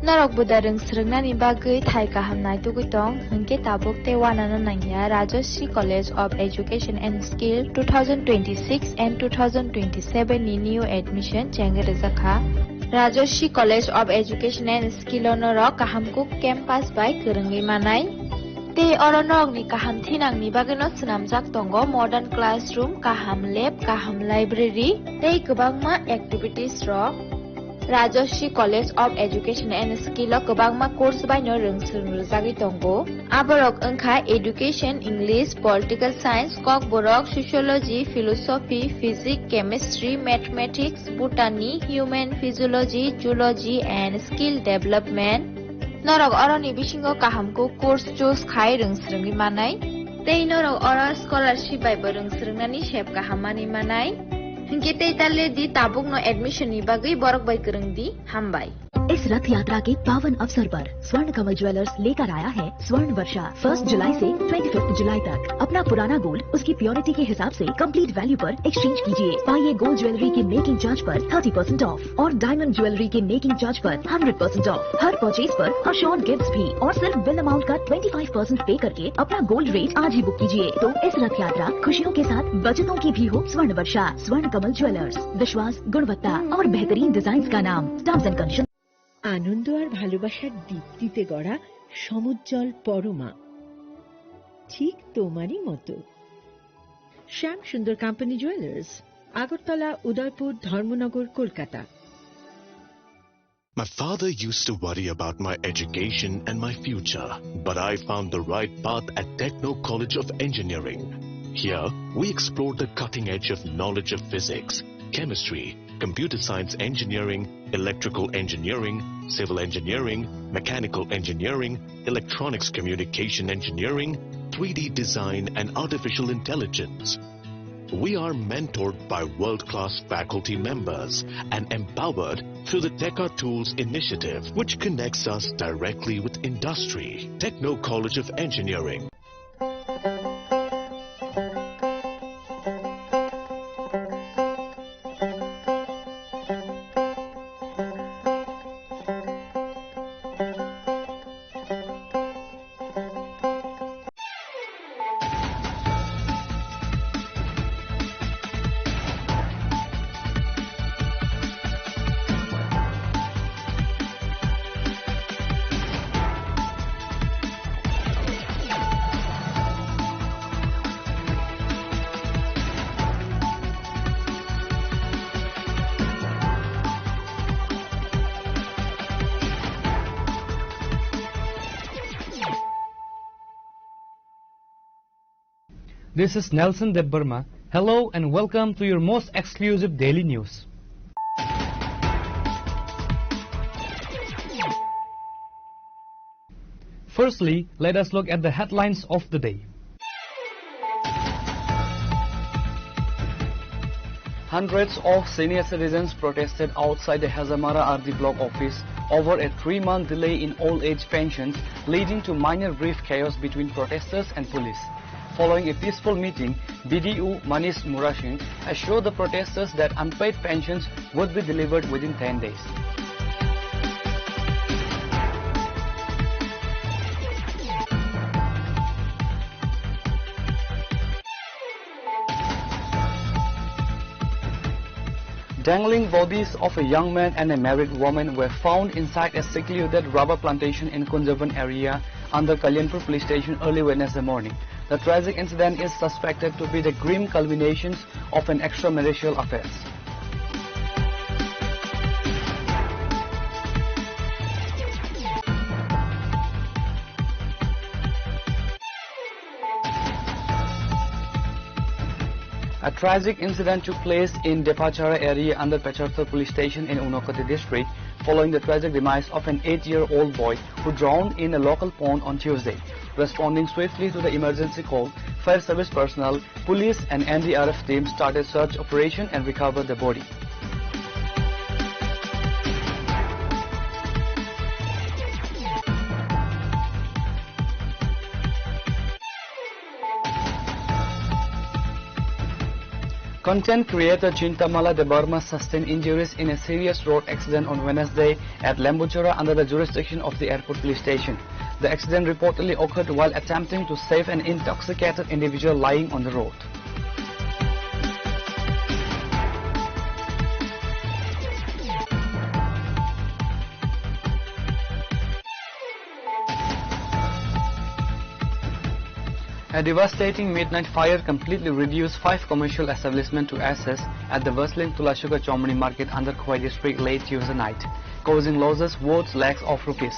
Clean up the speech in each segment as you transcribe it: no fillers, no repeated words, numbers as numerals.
Norok budareng srungnani bagui thai kahamnai tugitong hingke tabuk te wanana nangya Rajashri College of Education and Skill 2026 and 2027 ni new admission chengerizakha Rajashri College of Education and Skill onorok kahamkuk campus by kerenggi manai te oronok ni kaham thinang ni bagino snamjak tongo modern classroom kaham lab kaham library te kwbangma activities rok Rajashri College of Education and Skill o kwbangma course baino rungsrungjagi tongo aborok wngkha education English political science kok borok sociology philosophy physics chemistry mathematics botany human physiology zoology and skill development norok oroni bisingo kahamko course choose khai rungsrungni manai tei norok oro scholarship bai bo rungsrungnani sep kahamani manai hingke tei talle di tabuk no admission ni bagui borok bai kereng di hambai इस रथ यात्रा के पावन अवसर पर स्वर्ण कमल jewellers लेकर आया है स्वर्ण वर्षा 1 जुलाई से 25 जुलाई तक अपना पुराना गोल्ड उसकी प्योरिटी के हिसाब से कंप्लीट वैल्यू पर एक्सचेंज कीजिए पाइए गोल्ड ज्वेलरी के मेकिंग चार्ज पर 30% ऑफ और डायमंड ज्वेलरी के मेकिंग चार्ज पर 100% ऑफ हर परचेज पर अश्योर्ड गिफ्ट्स भी और सिर्फ बिल अमाउंट का 25% पे करके अपना गोल्ड रेट आज ही बुक कीजिए तो इस रथ यात्रा खुशियों के साथ बचतों की भी हो स्वर्ण वर्षा स्वर्ण कमल ज्वेलर्स विश्वास गुणवत्ता और बेहतरीन डिजाइन का नाम टर्म्स एंड कंडीशन আনন্দ আর ভালোবাসার দীপ্তিতে গড়া সমুজ্জ্বল পরমা ঠিক তোমারই মতো শ্যাম সুন্দর company jewellers Agartala Udaipur Dharmanagar Kolkata My father used to worry about my education and my future, but I found the right path at Techno College of Engineering. Here, we explored the cutting edge of knowledge of physics, chemistry, computer science engineering, electrical engineering, civil engineering, mechanical engineering, electronics communication engineering, 3D design and artificial intelligence. We are mentored by world-class faculty members and empowered through the Tekka Tools initiative, which connects us directly with industry. Techno College of Engineering. This is Nelson Debbarma. Hello and welcome to your most exclusive daily news. Firstly, let us look at the headlines of the day. Hundreds of senior citizens protested outside the Hazamara RD block office over a 3-month delay in old age pensions, leading to minor brief chaos between protesters and police. Following a peaceful meeting, BDU Manish Murashin assured the protesters that unpaid pensions would be delivered within 10 days. Dangling bodies of a young man and a married woman were found inside a secluded rubber plantation in Kunjaban area under Kalyanpur police station early Wednesday morning. The tragic incident is suspected to be the grim culminations of an extramarital affair. A tragic incident took place in Depachara area under Pecharthur police station in Unakoti district following the tragic demise of an 8-year-old boy who drowned in a local pond on Tuesday. Responding swiftly to the emergency call, fire service personnel, police and NDRF teams started search operation and recovered the body. Content creator Chintamala Debarma sustained injuries in a serious road accident on Wednesday at Lembujura under the jurisdiction of the airport police station. The accident reportedly occurred while attempting to save an intoxicated individual lying on the road. A devastating midnight fire completely reduced 5 commercial establishments to ashes at the bustling Tulasuka Chomani market under Khwai district late Tuesday night, causing losses worth lakhs of rupees.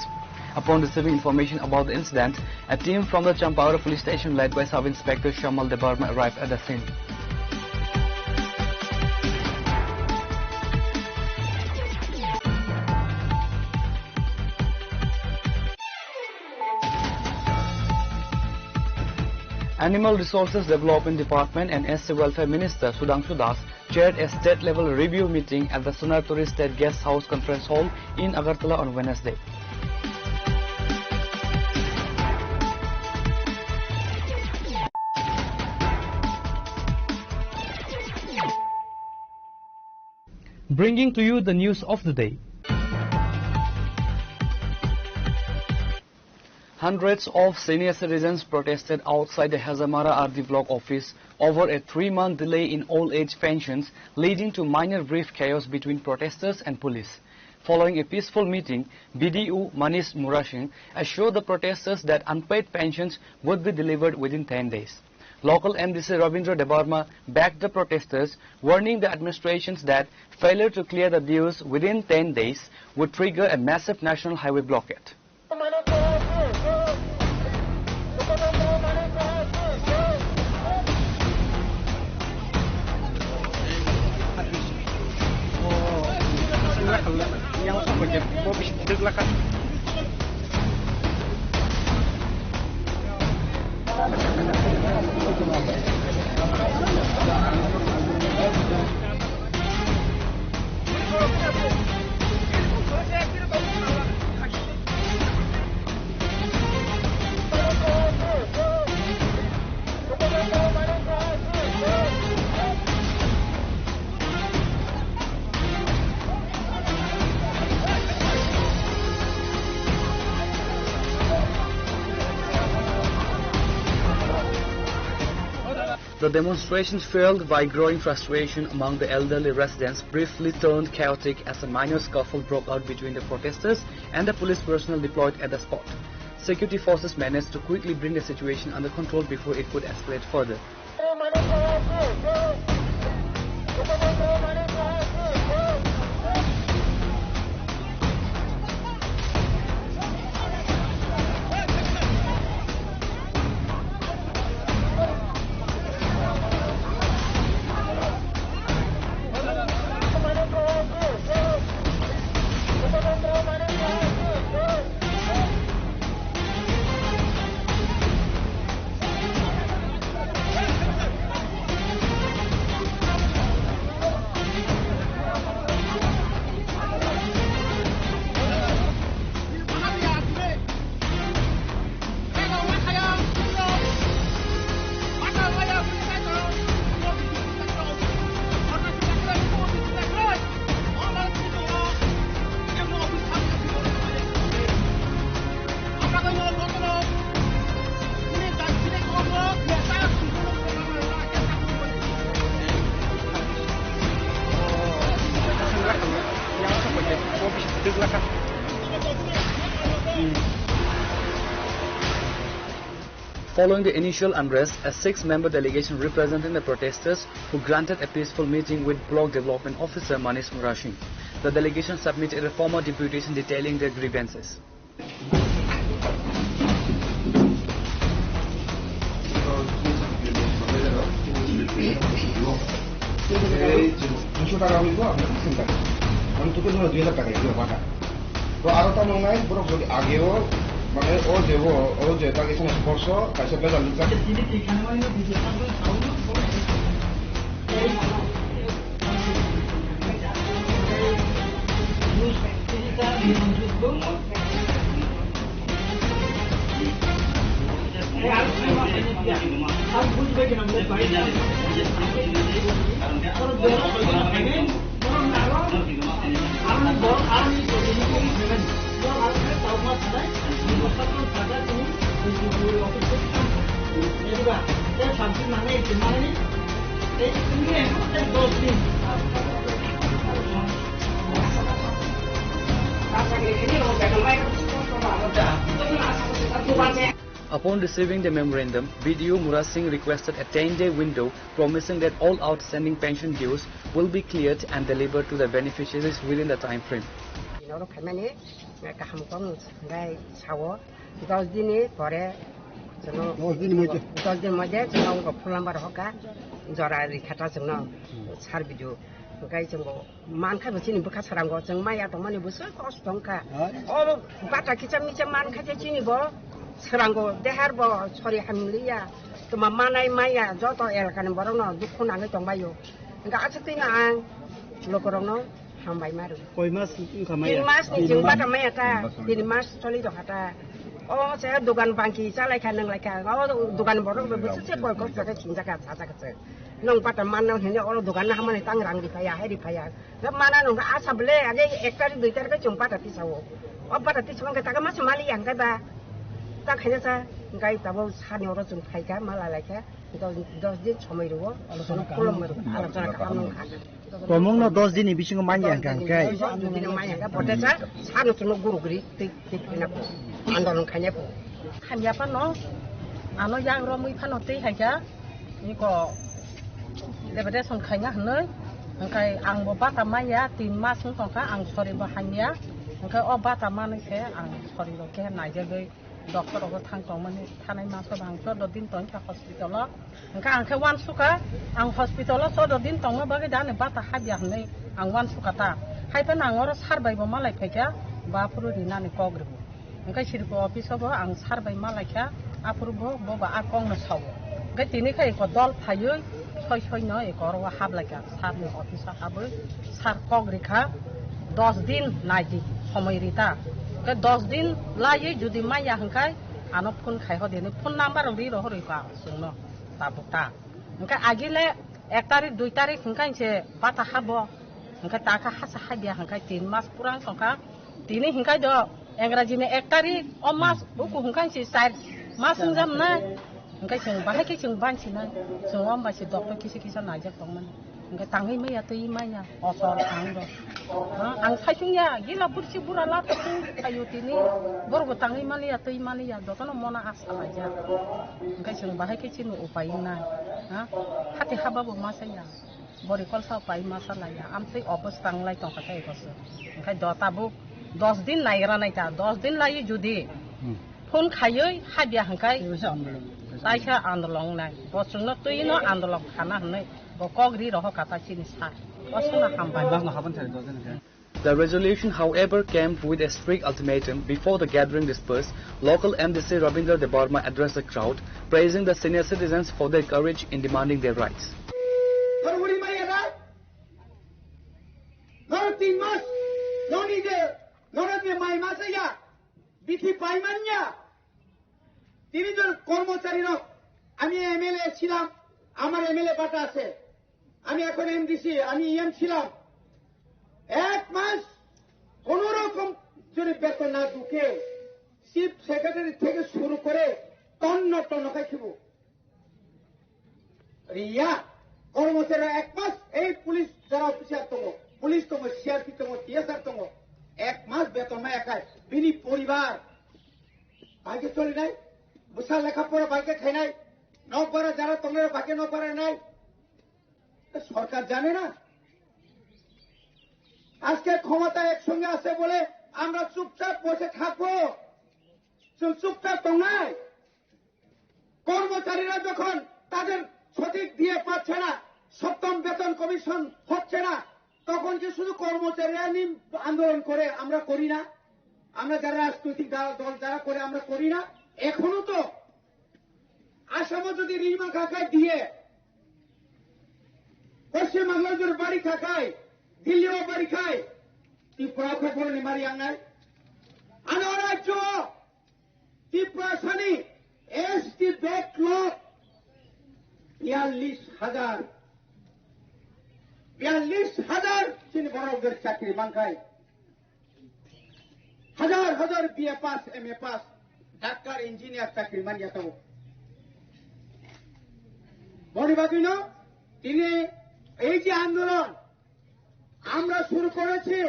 Upon receiving information about the incident, a team from the Champaura police station led by Sub-Inspector Shamal Debarma arrived at the scene. Animal Resources Development Department and SC Welfare Minister Sudhanshu Das chaired a state-level review meeting at the Sonarturi State Guest House Conference Hall in Agartala on Wednesday. Bringing to you the news of the day. Hundreds of senior citizens protested outside the Hazamara RD block office over a 3-month delay in old age pensions, leading to minor brief chaos between protesters and police. Following a peaceful meeting, BDU Manish Murasing assured the protesters that unpaid pensions would be delivered within 10 days. Local MDC Ravindra Debarma backed the protesters, warning the administrations that failure to clear the dues within 10 days would trigger a massive national highway blockade. The demonstrations, fueled by growing frustration among the elderly residents, briefly turned chaotic as a minor scuffle broke out between the protesters and the police personnel deployed at the spot. Security forces managed to quickly bring the situation under control before it could escalate further. Following the initial unrest, a 6-member delegation representing the protesters who granted a peaceful meeting with Block Development Officer Manish Murasing. The delegation submitted a formal deputation detailing their grievances. মানে ও দেব ও যে তাকে এখানে স্পর্শ কাছে বেলা লিখাতে Upon receiving the memorandum, BDO Murad Singh requested a 10-day window, promising that all outstanding pension dues will be cleared and delivered to the beneficiaries within the time frame. saya dugan bangki saya kan nang leka dugan borong bebusu saya kok cinjaga saja nong pada mana ini orang dugan nama ni tangrang di payah di payah mana nong asa beli ada ekor dua ekor ke jumpa tapi sawo apa tapi cuma kita kan masih mali yang kaya tak hanya saya kaya tahu sahani orang jumpa kaya malah leka itu 10 दिन समय रहो और सोना पुलम में आलोचना काम नong खाना Komong no 10 दिन बिसिङ मान्या गांkai 10 दिन मान्या का पटे सा सानो सुनो गुरु गरी tik ना आंदोलन खाने पो खानिया pa no ano yang romui phanoti haja ni ko lebede song khanya hnoi angkai ang bo bata maya 3 mas sung tongka ang sori bo hanya angkai o bata manai se ang sori ro ke nai je gei doctor ro thang tong mani thanai ma so bang so do din tong ka hospital lo angkai ang ke wan suka ang hospital lo so do din tong ma ba ge dan bata habya hnoi ang wan suka ta hai pa nang oro sar bai bo malai pheka ba puru rina ni kogre angkai sirko office bo ang sar bai malai kha apuru bo ba akong na saw gai tini khai ko dol phayoi ছয় নয় করো hub লাগা সার নি officer hub সার কগ্রিখা 10 দিন নাইজি সময় রিতা 10 দিন লাইয়ে যদি মাইয়া হংকাই আনো ফোন খাই হদেনি ফোন নাম্বার রি রহ রিকা সুনো তাবুতা হংকা আগিলে 1 তারিখ 2 তারিখ হংকাইছে বাতা হাব হংকা টাকা হাসা হাবিয়া হংকাই 3 মাস পুরান সংকা তিনি হংকাই দ ইংরেজিনে 1 তারিখ ও মাস উকু হংকাইছে 4 মাস সংজাম না Engkai sing bahai ke sing ban sina sing om ba si doktor kisi najak tong man engkai tangai mai ya tei mai ya osor ang do ang saisung ya gila bursi burala tu ayu tini bor go tangai mali ya tei mali ya dotono mona asal aja engkai sing bahai ke sinu upai na ha hati haba bo masaya bori kol sa upai masala ya am tei obos tang lai tong katai kos engkai dota bu 10 din nai ra nai ta 10 din lai judi phone khayoi habia hangkai Taisha andolong nai, bosungno tuino andolong kana nai, bokogri roho kata sini sar. Bosungna hambai. The resolution, however, came with a strict ultimatum. Before the gathering dispersed, local MDC Rabindra Debarma addressed the crowd, praising the senior citizens for their courage in demanding their rights. তিনজন কর্মচারী আমি MLA ছিলাম আমার MLA পাটা আছে আমি এখন MDC আমি ইএম ছিলাম এক মাস কোন রকম যদি বেতন না ঢুকে চিফ সেক্রেটারি থেকে শুরু করে টন্ন খাইব রিয়া কর্মচারী এক মাস এই পুলিশ যারা অফিসার তম পুলিশ তম সিআরপি তম টিএসআর তম এক মাস বেতন একাই বিনি পরিবার ভাগ্যে চলে নাই বুঝা লেখাপড়া ভাগ্যে খাই নাই নপারা যারা তোমার ভাগ্যে নপারা নাই সরকার জানে না আজকে ক্ষমতা একসঙ্গে আছে বলে আমরা চুপচাপ বসে থাকবো চুপচাপ তো নাই কর্মচারীরা যখন তাদের সঠিক দিয়ে পাচ্ছে না সপ্তম বেতন কমিশন হচ্ছে না তখন কি শুধু কর্মচারীরা আন্দোলন করে আমরা করি না আমরা যারা রাজনৈতিক দল যারা করে আমরা করি না এখনো তো আসামে যদি রিমা কাকায় দিয়ে পশ্চিমবাংলার যদি বাড়ি খাকায় দিল্লিও বাড়ি খায় ত্রিপুরা করে মারি আনায় আনা রাজ্য ত্রিপুরা সানি এসটি ব্যাকলগ ৪২,০০০ 42,000 চিনি বড়দের চাকরি মানখায় হাজার হাজার বিএ পাস এমএ পাস ডাক্তার ইঞ্জিনিয়ার চাকরি মানিয়া তো বনিবাদিন তিনি এই যে আন্দোলন আমরা শুরু করেছি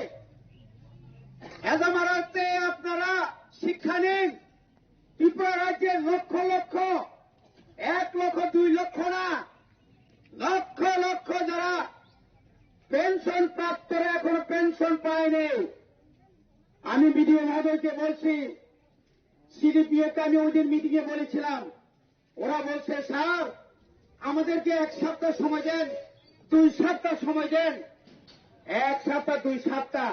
হেজামারাতে আপনারা শিক্ষা নিন ত্রিপুরা রাজ্যের লক্ষ লক্ষ 1 লক্ষ 2 লক্ষ না লক্ষ লক্ষ যারা পেনশন প্রাপ্তরা এখনো পেনশন পায়নি আমি বিডিও মহোদয়কে বলছি সিডিপিওকে আমি ওই দিন মিটিং এ বলেছিলাম ওরা বলছে স্যার আমাদেরকে 1 সপ্তাহ সময় দেন 2 সপ্তাহ সময় দেন 1 সপ্তাহ 2 সপ্তাহ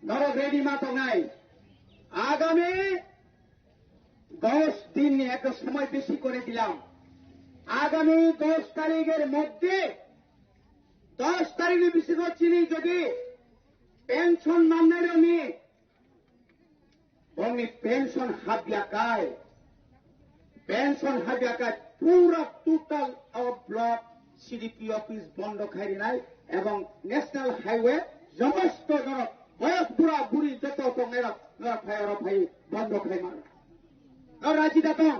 ধরো রেডি মাতো নাই আগামী 10 দিন একটা সময় বেশি করে দিলাম আগামী 10 তারিখের মধ্যে 10 তারিখে বেশি করছিনি যদি পেনশন মাননারও নিয়ে অমনি পেনশন হাবিয়াকায় পুরা টোটাল ব্লক সিডিপি অফিস বন্ধ খাই নাই এবং ন্যাশনাল হাইওয়ে সমস্ত বয়স বুড়া বুড়ি যত টঙেরা ফাই বন্ধ খাই মার রাজি দাতং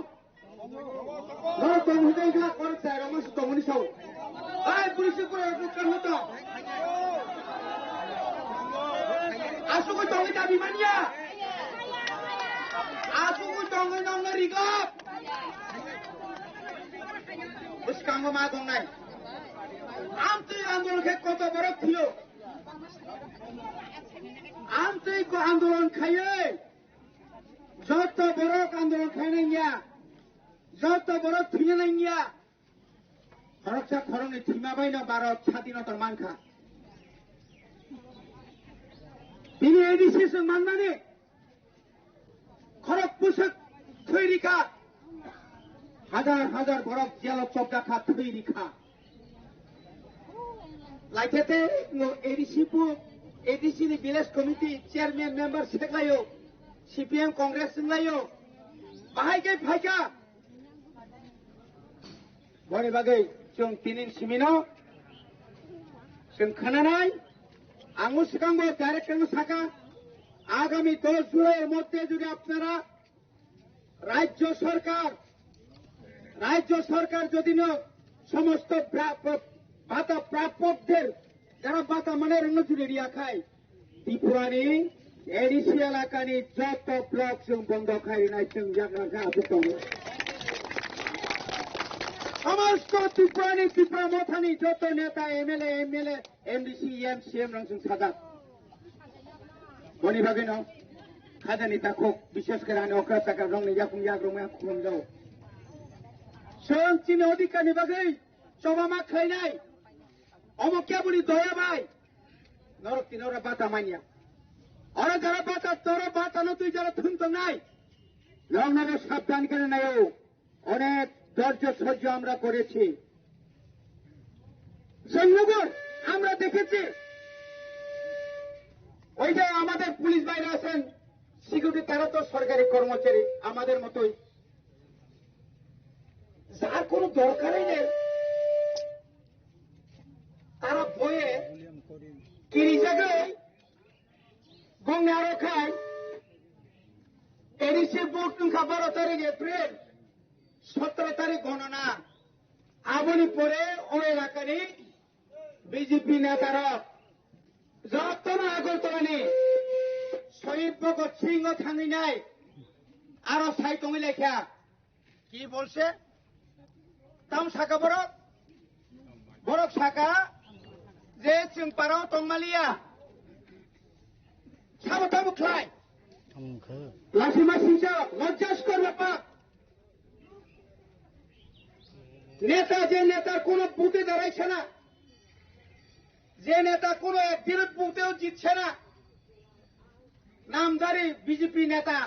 তং হুদে গলা করছে রমেশ তমনি সাউ আই পুলিশ করে বুকার হতো আসুকো তঙ্গি দাবি মানিয়া আসুকো তঙ্গি নঙ্গা রিগপ বুসকাঙ্গো মা দংনাই আমতই আন্দোলন কে কত বড় থিও আমতই কো আন্দোলন খাইয়ে যত বড় আন্দোলন খাইনাই নিয়া যত বড় থিনে নাই নিয়া খরচা খরংনি থিমা বাইনা ভারত স্বাধীনতার মানখা তিনি এই ডিসিশন মানমানে খরক পুষক থৈরিকা হাজার হাজার বরফ জেল চপটা খা থৈরিকা লাইটেতে ADC village committee chairman member সেগলাयो সিপিএম কংগ্রেস সেগলাयो बाहायगै फायगा बनि बागै जों तिनिन सिमिनो जों खोनानाय आंगो सिगांबो डाइरेक्टर साका आगामी 10 जुलाइয়ের মধ্যে যদি আপনারা রাজ্য সরকার যদি সমস্ত ভাতা প্রাপকদের যারা ভাতা মানে রঙজুরি রিয়া খায় ত্রিপুরানি এডিসি এলাকানি যত ব্লক जों বন্ধ খাই নাই जों জায়গা দङ সমস্ত ত্রিপুরা মথানি যত নেতা এমএলএ এমডিসি এমসিএম রংসং সাদা বনি বাগিনো খাদানি তাখক বিশেষ করে আনি অকরা টাকা রংনি জাকুম জাগ্রমা খুম যাও जों चिनि अधिकारनि बागै सभामा खायनाय অমকিয়া বলি দয়া ভাই নরক তিনরা বাতা মানিয়া ওরা যারা বাতা তোর বাতানো তুই যারা থুন্ত নাই লংনাকে সাবধান করে নাও অনেক ধৈর্য সহ্য আমরা করেছি সৈন্যগণ আমরা দেখেছি ওই যে আমাদের পুলিশ বাইরে আছেন সিকিউরিটি তারা তো সরকারি কর্মচারী আমাদের মতোই যার কোনো দরকারই নেই তারা বয়ে কিনি জায়গায় গঙ্গে আরো খায় এডিসি বুট 12 তারিখ এপ্রিল 17 তারিখ গণনা আবনি পরে ওই এলাকারই বিজেপি নেতারা যত না আগরতলানি শহীদ ভগৎ সিংহ থাঙি নাই আরো সাইটঙে লেখা কি বলছে তাম শাখা বরক শাখা যে চিংপারাও টংমালিয়া সাবতাবু খাই লাসিমা সিংসা লজ্জাস্কর ব্যাপার নেতা যে নেতার কোন বুথে দাঁড়াইছে না যে নেতা কোন একদিনের বুথেও জিতছে না নামদারি বিজেপি নেতা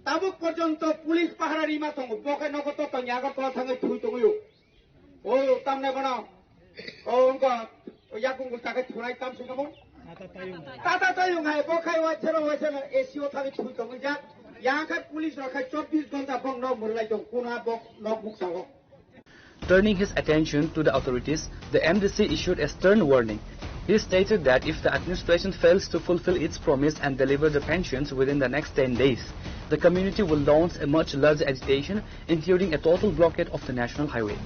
তাবুক পর্যন্ত পুলিশ পাহাড়ার ইমা তঙ্গ বকে নগত তঙ্গি আগরতলা থাঙ্গে থুই তঙ্গিও ও তামনে বানাও ও উনকা ইয়াকুঙ্গু তাকে থুনাই তাম সুনামো তাতা তাইও গায় বকাই ওয়াছেন এসিও থাকি থুই তঙ্গি যা ইয়াখায় পুলিশ রাখায় 24 ঘন্টা বং ন মুরলাই দং কোনা বক ন বুক sago Turning his attention to the authorities, the MDC issued a stern warning. He stated that if the administration fails to fulfill its promise and deliver the pensions within the next 10 days, the community will launch a much larger agitation, including a total blockade of the national highway.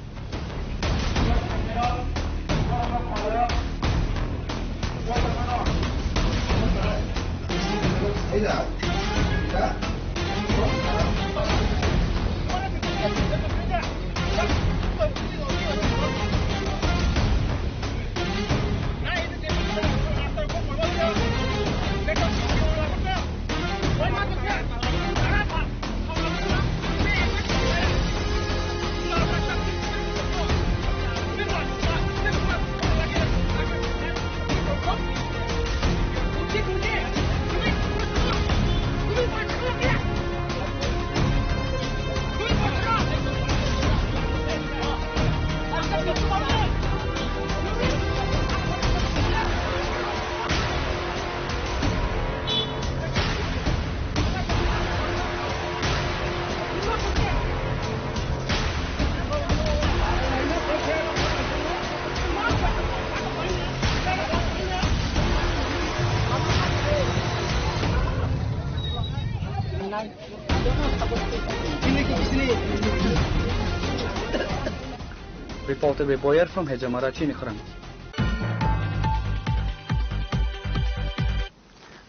Reported by Boyer from Hejamara, Chinikharan.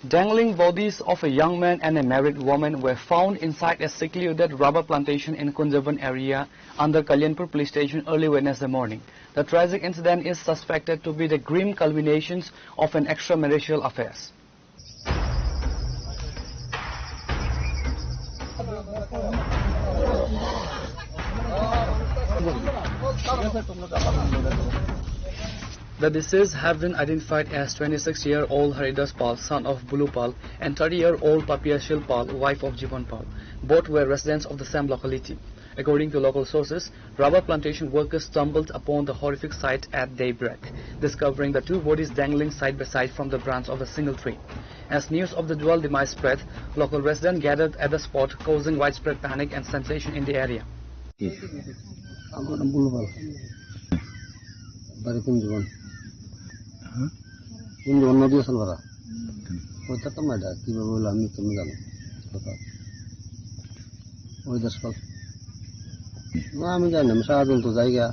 Dangling bodies of a young man and a married woman were found inside a secluded rubber plantation in Kunjavan area under Kalyanpur police station early Wednesday morning. The tragic incident is suspected to be the grim culminations of an extramarital affair. The deceased have been identified as 26-year-old Haridas Pal, son of Bulu Pal, and 30-year-old Papiashil Pal, wife of Jivan Pal. Both were residents of the same locality. According to local sources, rubber plantation workers stumbled upon the horrific sight at daybreak, discovering the two bodies dangling side by side from the branch of a single tree. As news of the dual demise spread, local residents gathered at the spot, causing widespread panic and sensation in the area. আমি জানি না সারাদিন তো জায়গা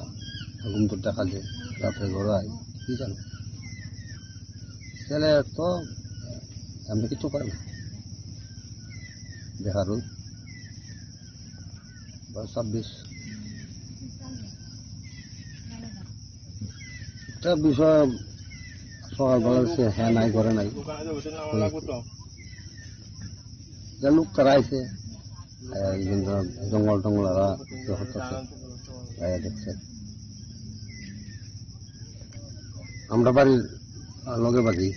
ঘুম তো দেখা যায় রাত্রে ঘরে আই কি জানো ছেলে তো আমি কিছু পাই না দেখার বয়স 26 একটা বিষয় সকালবেলা সে হ্যাঁ নাই করে নাই যা লোক করাইছে জঙ্গল টঙ্গল দেখছে আমরা বাড়ির লগে বাড়ি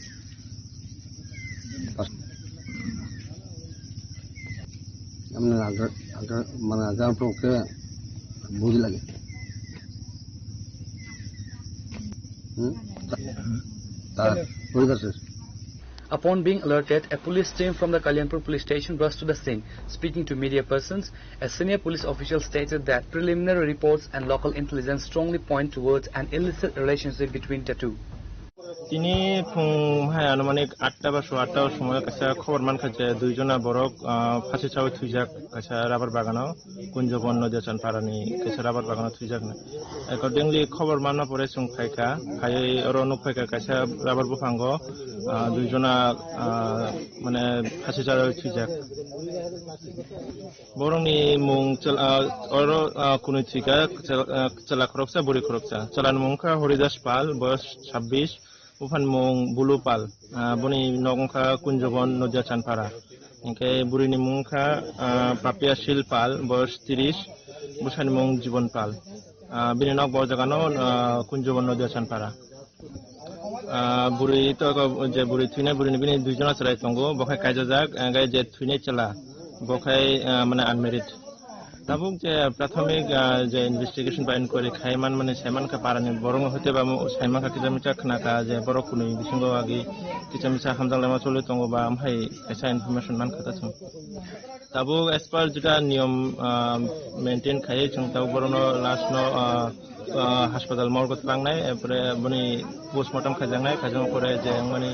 মানে আগার পক্ষে বুঝ লাগে Upon being alerted, a police team from the Kalyanpur police station rushed to the scene. Speaking to media persons, a senior police official stated that preliminary reports and local intelligence strongly point towards an illicit relationship between the two. তিনি আনুমানিক 8টা বা 8টার সময় কাছে খবর মান খাইছে দুইজনা বড়ক ফাঁসি চাও থুইজাক কাছে রাবার বাগানো কুঞ্জবন নদী চানপারানি কাছে রাবার বাগানো থুইজাক না অ্যাকর্ডিংলি খবর মানা পরে সুং ফাইকা খাই অরনক ফাইকা কাছে রাবার বুফাঙ্গ দুইজনা মানে ফাঁসি চাও থুইজাক বরংনি মুং অর কোন থিকা চলা খরকসা বড়ি খরকসা চলান মুংখা হরিদাস পাল বয়স 26 Ufan mong Bulu Pal, boni nongka Kunjobon Nodia Chanpara. Ingke burini mongka Papiashil Pal, bos 30, busan mong Jivan Pal. Bini nok bojagano Kunjobon Nodia Chanpara. Buri to je buri thine burini bini duijona chalai tongo, bokai kaijajak, gai je thine chala, bokai mana unmarried. Tabuk je prathomik je investigation ba inquiry khaiman mane saiman ka parani borong hote ba saiman ka kijamicha khna ka je borok kunu bisingo agi kijamicha hamjang lama chole tongo ba amhai kaisa information man khata chung tabuk as per jeta niyom maintain khai chung tabuk borono last no हास्पाताल मर्गत लांनाय एरपरे बनि post-mortem खाजांनाय करे जे माने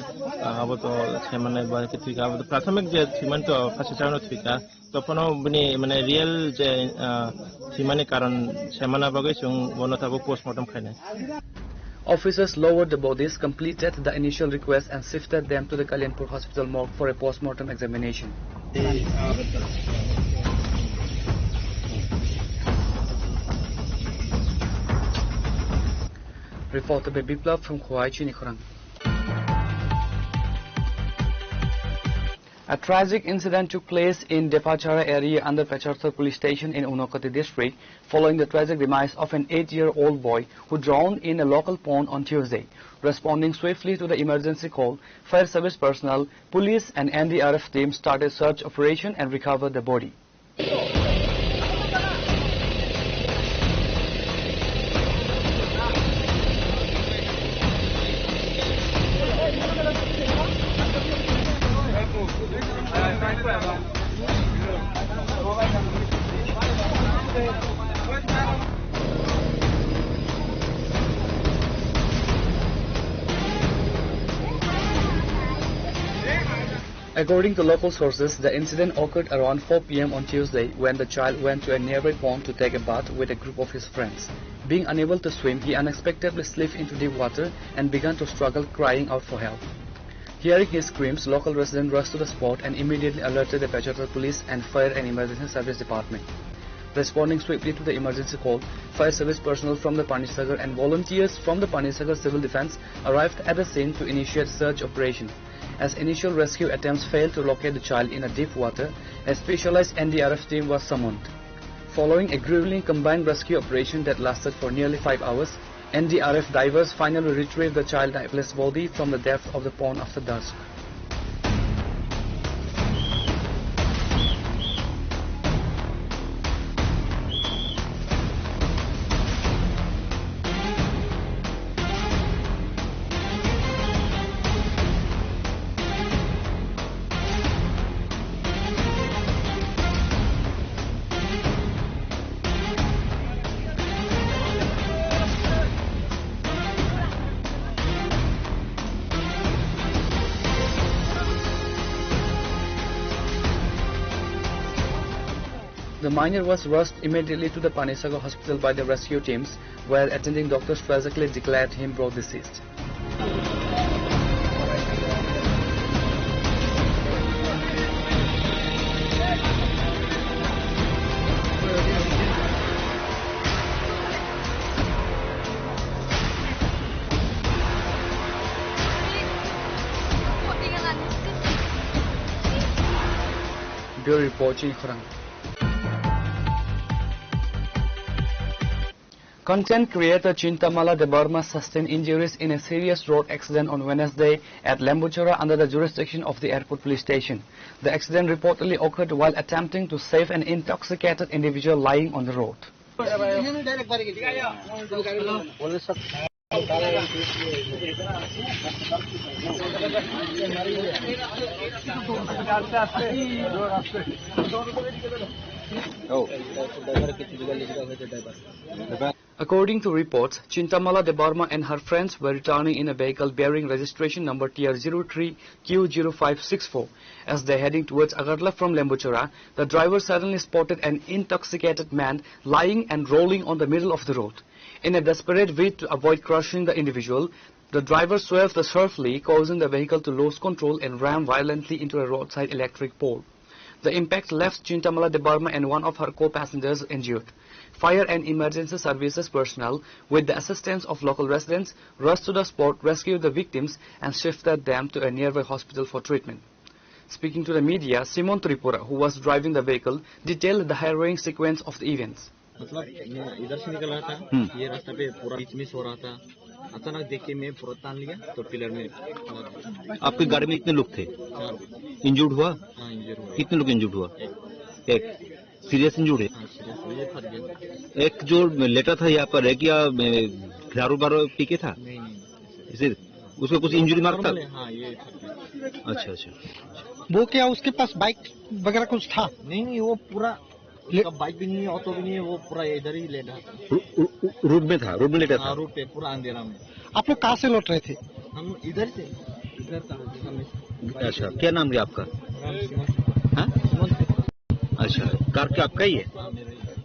अब तो सेमानाय बा थिका अब प्राथमिक जे सिमान तो फासिचानो थिका तपनो बनि माने रियल जे सिमाने कारण सेमाना बगै जों बनताबो post-mortem खायनाय Officers lowered the bodies, completed the initial request and shifted them to the Kalyanpur Hospital morgue for a post-mortem examination. Reported by Biplav from Khwai Chinikhurang. A tragic incident took place in Depachara area under Pecharthar police station in Unakoti district following the tragic demise of an 8-year-old boy who drowned in a local pond on Tuesday. Responding swiftly to the emergency call, fire service personnel, police and NDRF team started search operation and recovered the body. According to local sources, the incident occurred around 4 p.m. on Tuesday when the child went to a nearby pond to take a bath with a group of his friends. Being unable to swim, he unexpectedly slipped into deep water and began to struggle, crying out for help. Hearing his screams, local residents rushed to the spot and immediately alerted the Pecharthar police and fire and emergency service department. Responding swiftly to the emergency call, fire service personnel from the Panisagar and volunteers from the Panisagar Civil Defence arrived at the scene to initiate search operation. As initial rescue attempts failed to locate the child in a deep water, a specialized NDRF team was summoned. Following a grueling combined rescue operation that lasted for nearly 5 hours, NDRF divers finally retrieved the child's lifeless body from the depth of the pond after dusk. The minor was rushed immediately to the Panisagar hospital by the rescue teams, where attending doctors tragically declared him both deceased. Bureau Report, Chinikhurang. Content creator Chintamala Debarma sustained injuries in a serious road accident on Wednesday at Lembuchara under the jurisdiction of the airport police station. The accident reportedly occurred while attempting to save an intoxicated individual lying on the road. According to reports, Chintamala Debarma and her friends were returning in a vehicle bearing registration number TR03Q0564. As they heading towards Agartala from Lembuchara, the driver suddenly spotted an intoxicated man lying and rolling on the middle of the road. In a desperate bid to avoid crushing the individual, the driver swerved sharply, causing the vehicle to lose control and ram violently into a roadside electric pole. The impact left Chintamala Debarma and one of her co-passengers injured. Fire and emergency services personnel, with the assistance of local residents, rushed to the spot, rescued the victims and shifted them to a nearby hospital for treatment. Speaking to the media, Simon Tripura, who was driving the vehicle, detailed the harrowing sequence of the events. मतलब मैं इधर से निकल रहा था, ये रास्ता पे पूरा बीच में सो रहा था, अचानक देख के मैं पूरा तान लिया तो पिलर में। आपकी गाड़ी में कितने लोग थे? इंजर्ड हुआ? हाँ, इंजर्ड हुआ। कितने लोग इंजर्ड हुआ? एक सीरियस इंजर्ड है? एक जो लेटा था यहाँ पर है क्या दारू बारू पी के था? नहीं, इसे उसको कुछ इंजरी मार्क था? हाँ, ये अच्छा। वो क्या उसके पास बाइक वगैरह कुछ था? नहीं, वो पूरा उसका बाइक भी नहीं ऑटो भी नहीं है, वो पूरा इधर ही लेटा था। रोड में था, रोड में लेटा था। रोड पे पूरा अंधेरा में। आप लोग कहाँ से लौट रहे थे? हम इधर से, इधर सामने। अच्छा, क्या नाम है आपका? हाँ? अच्छा, कार क्या आपका ही है?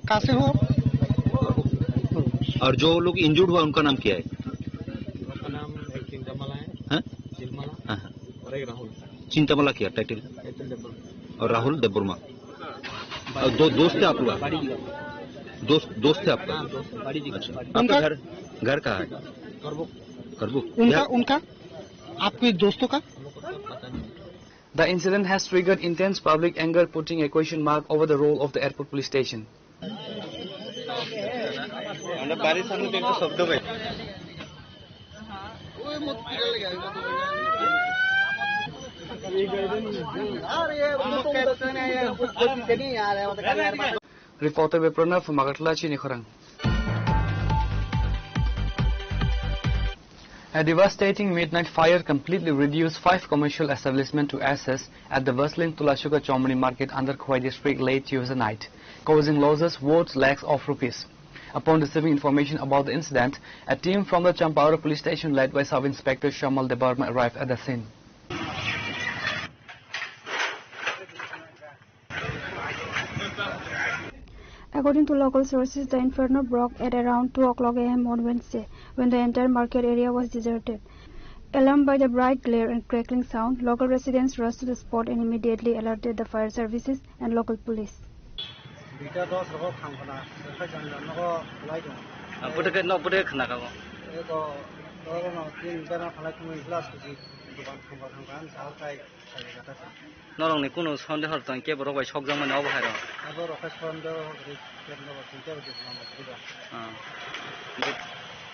कहाँ से हो? और जो लोग इंजर्ड हुआ उनका नाम क्या है? उसका नाम एक चिंतामला है। हाँ? चिंतामला। हाँ। और एक राहुल। चिंतामला क्या टाइटल? और राहुल देबबर्मा। और दोस्त है आप लोग? दोस्त है आपका? आपका घर कहाँ है? करबुक। उनका आपके दोस्तों का? The incident has triggered intense public anger, putting a question mark over the role of the airport police station. Reporter by Pranav from Agartala, Chinikhorang. A devastating midnight fire completely reduced 5 commercial establishments to ashes at the bustling Tulasuka Chomri market under Khwai district late Tuesday night, causing losses worth lakhs of rupees. Upon receiving information about the incident, a team from the Champaura police station led by Sub-Inspector Shamal Debarma arrived at the scene. According to local sources, the inferno broke at around 2 o'clock a.m. on Wednesday, when the entire market area was deserted. Alarmed by the bright glare and crackling sound, local residents rushed to the spot and immediately alerted the fire services and local police. নরংনি কোনো সন্দেহ হরতন কে বড় ভাই সকজং মানে অবহার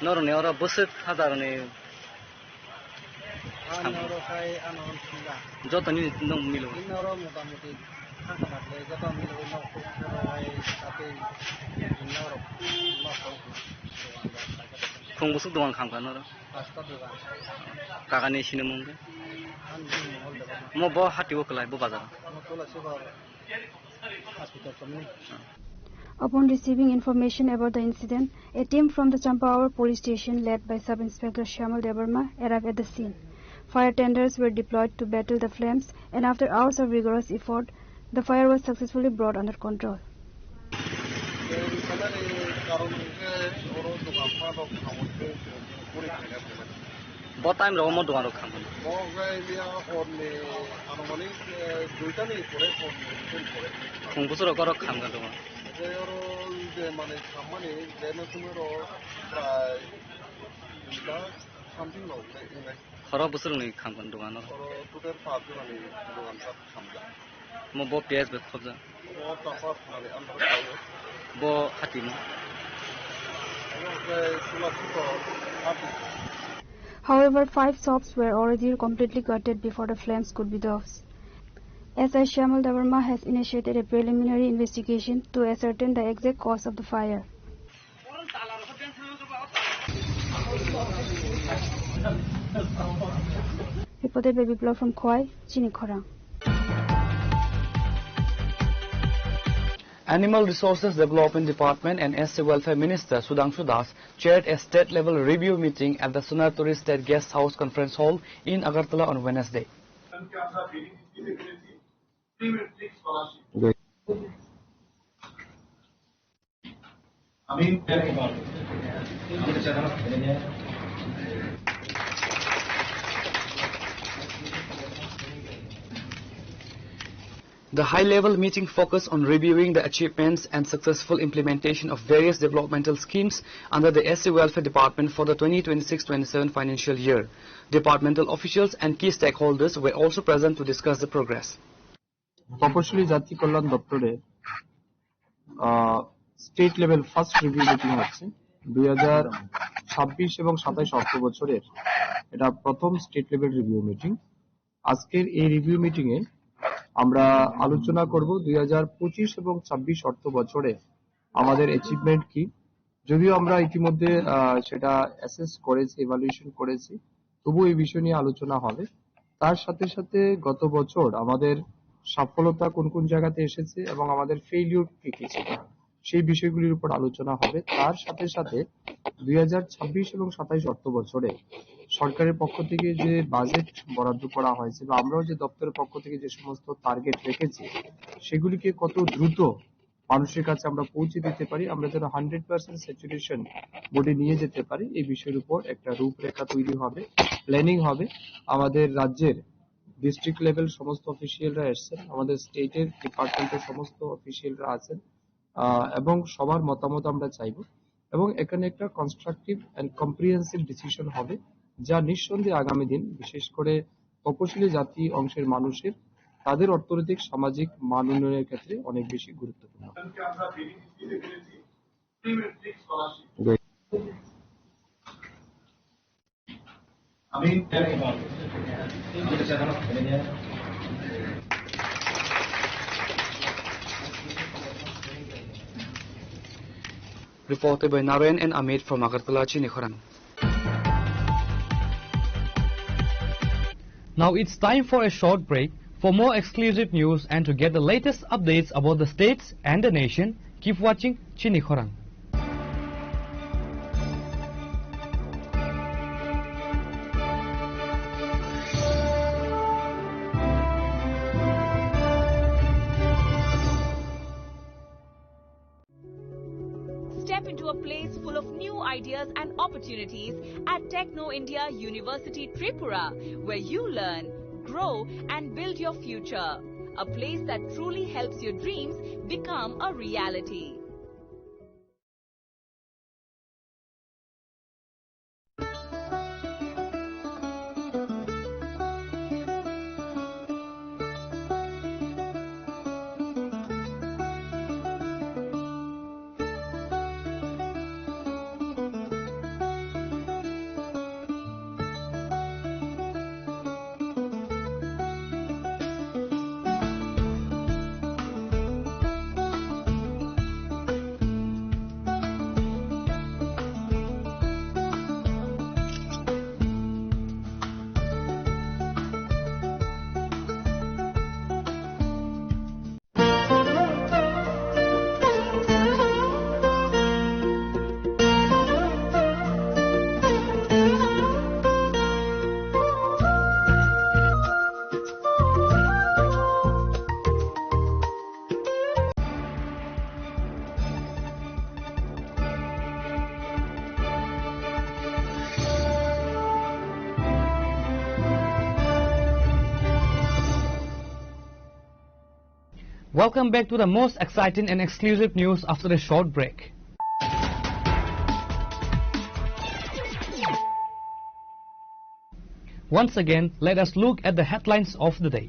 নরংনি ওরা বসে সাধারণে যতনি নং মিলো খুব দোকান খামখান কাকানি সিনে মঙ্গে Upon receiving information about the incident, a team from the Champaur police station led by Sub-Inspector Shamal Debarma arrived at the scene. Fire tenders were deployed to battle the flames, and after hours of rigorous effort, the fire was successfully brought under control. What time do you want to come? However, 5 shops were already completely gutted before the flames could be doused. SI Shamal Debarma has initiated a preliminary investigation to ascertain the exact cause of the fire. Reported by Biplav from Khwai, Chinikhorang. Animal Resources Development Department and SC Welfare Minister Sudhanshu Das chaired a state-level review meeting at the Sunarturi State Guest House Conference Hall in Agartala on Wednesday. The high-level meeting focused on reviewing the achievements and successful implementation of various developmental schemes under the SC Welfare Department for the 2026-27 financial year. Departmental officials and key stakeholders were also present to discuss the progress. তপশিলি জাতি কল্যাণ দপ্তরের state level first review meeting হচ্ছে 2026 এবং 27 অর্থ বছরের এটা প্রথম state level review meeting. আজকের এই রিভিউ মিটিং এ আমরা আলোচনা করব 2025 এবং 26 অর্থ বছরে আমাদের অ্যাচিভমেন্ট কি, যদিও আমরা ইতিমধ্যে সেটা অ্যাসেস করেছি, ইভালুয়েশন করেছি, তবু এই বিষয় নিয়ে আলোচনা হবে। তার সাথে সাথে গত বছর আমাদের সফলতা কোন কোন জায়গাতে এসেছে এবং আমাদের ফেইলিউর কি কি ছিল সেই বিষয়গুলির উপর আলোচনা হবে। তার সাথে সাথে 2026 এবং 27 অর্থ বছরে সরকারের পক্ষ থেকে যে বাজেট বরাদ্দ করা হয়েছে বা আমরাও যে দপ্তরের পক্ষ থেকে যে সমস্ত টার্গেট রেখেছি সেগুলিকে কত দ্রুত মানুষের কাছে আমরা পৌঁছে দিতে পারি, আমরা যেন 100% স্যাচুরেশন বোর্ডে নিয়ে যেতে পারি, এই বিষয়ের উপর একটা রূপরেখা তৈরি হবে, প্ল্যানিং হবে। আমাদের রাজ্যের ডিস্ট্রিক্ট লেভেল সমস্ত অফিসিয়ালরা এসেছেন, আমাদের স্টেটের ডিপার্টমেন্টের সমস্ত অফিসিয়ালরা আছেন এবং সবার মতামত আমরা চাইব এবং এখানে একটা কনস্ট্রাকটিভ এন্ড কম্প্রিহেন্সিভ ডিসিশন হবে যা নিঃসন্দেহে আগামী দিন বিশেষ করে তপশিলি জাতি অংশের মানুষের তাদের অর্থনৈতিক সামাজিক মান উন্নয়নের ক্ষেত্রে অনেক বেশি গুরুত্বপূর্ণ। Reported by Narayan and Amit from Agartala, Chinikhoran. Now it's time for a short break. For more exclusive news and to get the latest updates about the states and the nation, keep watching Chinikhoran. Step into a place full of new ideas and opportunities at Techno India University Tripura, where you learn, grow and build your future. A place that truly helps your dreams become a reality. Welcome back to the most exciting and exclusive news after a short break. Once again, let us look at the headlines of the day.